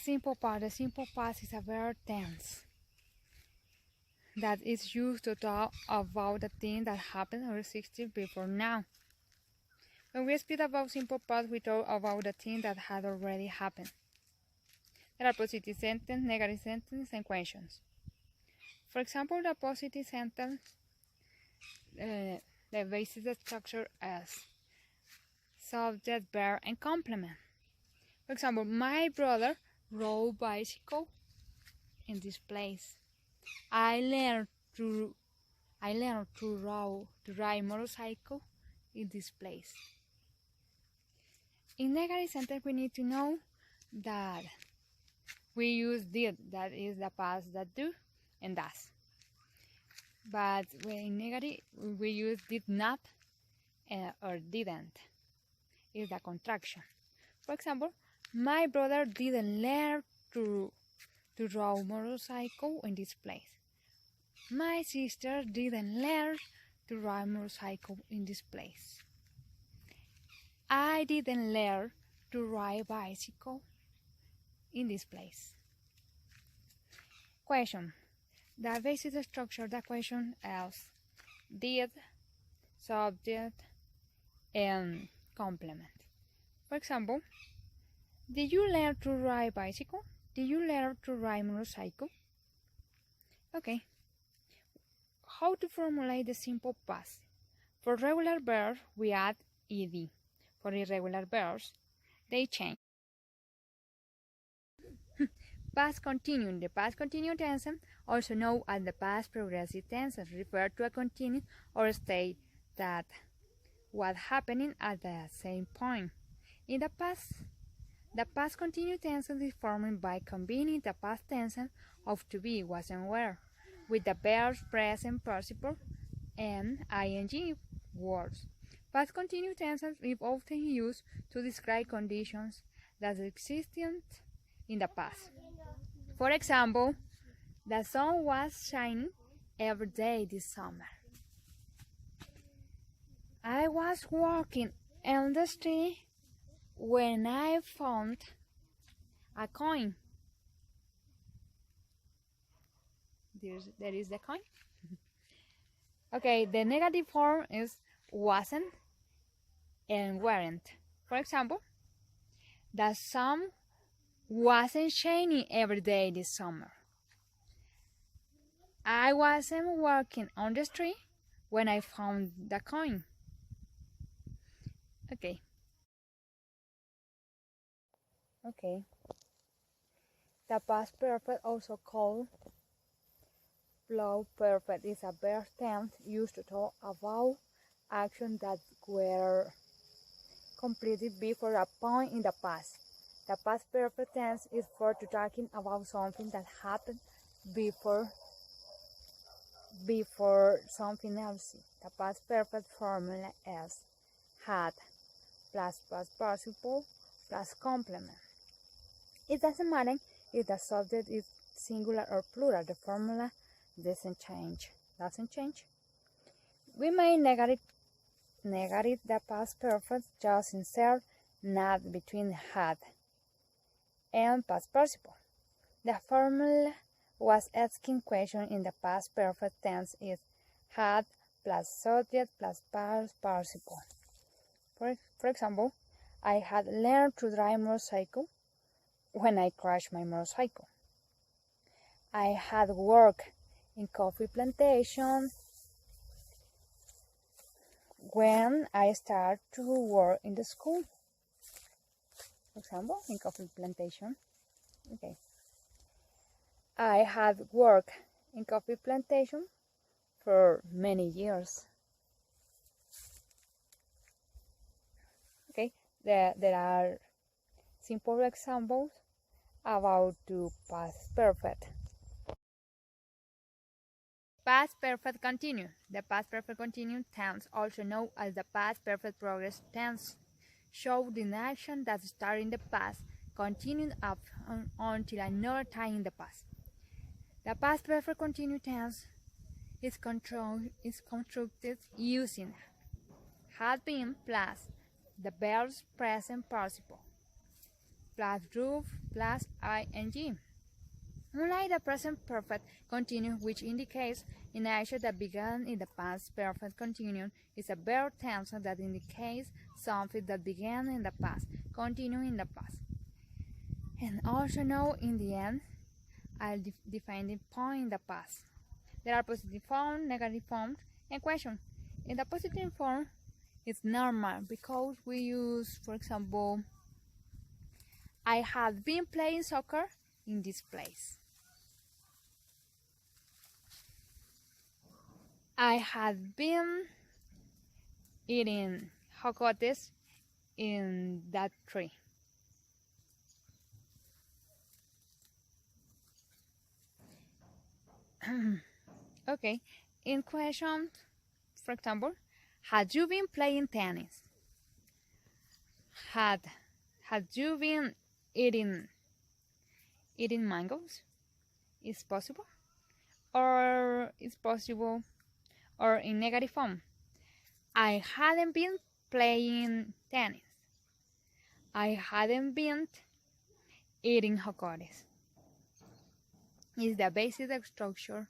simple past. The simple past is a verb tense that is used to talk about the thing that happened or existed before now. When we speak about simple past, we talk about the thing that had already happened. There are positive sentence, negative sentence, and questions. For example, the positive sentence, the basic structure is subject, verb, and complement. For example, my brother rode bicycle in this place. I learned to ride motorcycle in this place. In negative sentence, we need to know that we use did, that is the past that do and does. But when in negative, we use did not or didn't. Is the contraction. For example, my brother didn't learn to ride motorcycle in this place. My sister didn't learn to ride motorcycle in this place. I didn't learn to ride bicycle in this place. Question. The basic structure of the question is did, subject, and complement. For example, did you learn to ride bicycle? Did you learn to ride motorcycle? Okay. How to formulate the simple past? For regular verbs, we add ed. For irregular verbs, they change. Past continuous. The past continuous tense, also known as the past progressive tense, refers to a continuous or state that was happening at the same point. In the past continuous tense is formed by combining the past tense of to be, was, and were with the verbs present participle and ing words. Past continuous tense is often used to describe conditions that existed in the past. For example, the sun was shining every day this summer. I was walking on the street when I found a coin. There is the coin. Okay, the negative form is wasn't and weren't. For example, the sun wasn't shining every day this summer. I wasn't walking on the street when I found the coin. Okay. The past perfect, also called pluperfect, is a verb tense used to talk about actions that were completed before a point in the past. The past perfect tense is for talking about something that happened before something else. The past perfect formula is had plus past participle plus complement. It doesn't matter if the subject is singular or plural. The formula doesn't change. We may negative the past perfect, just insert not between had and past participle. The formula was asking question in the past perfect tense is had plus subject plus past participle. For example, I had learned to drive motorcycle when I crashed my motorcycle. I had worked in coffee plantation when I started to work in the school. For example, in coffee plantation. Okay. I had worked in coffee plantation for many years. Okay, there are simple examples about the past perfect. Past perfect continuous. The past perfect continuous tense, also known as the past perfect progress tense, shows the action that started in the past, continued up until another time in the past. The past perfect continuous tense is constructed using had been plus the verb's present participle. plus roof plus ing. Unlike the present perfect continuous, which indicates an action that began in the past perfect continuous, is a verb tense that indicates something that began in the past, continuing in the past. And also now in the end, I'll define the point in the past. There are positive form, negative form, and question. In the positive form, it's normal because we use, for example, I had been playing soccer in this place. I had been eating jocotes in that tree. Okay, in question, for example, had you been playing tennis? Had you been eating mangoes? Is possible? Or is possible or in negative form? I hadn't been playing tennis. I hadn't been eating jocotes. Is the basic structure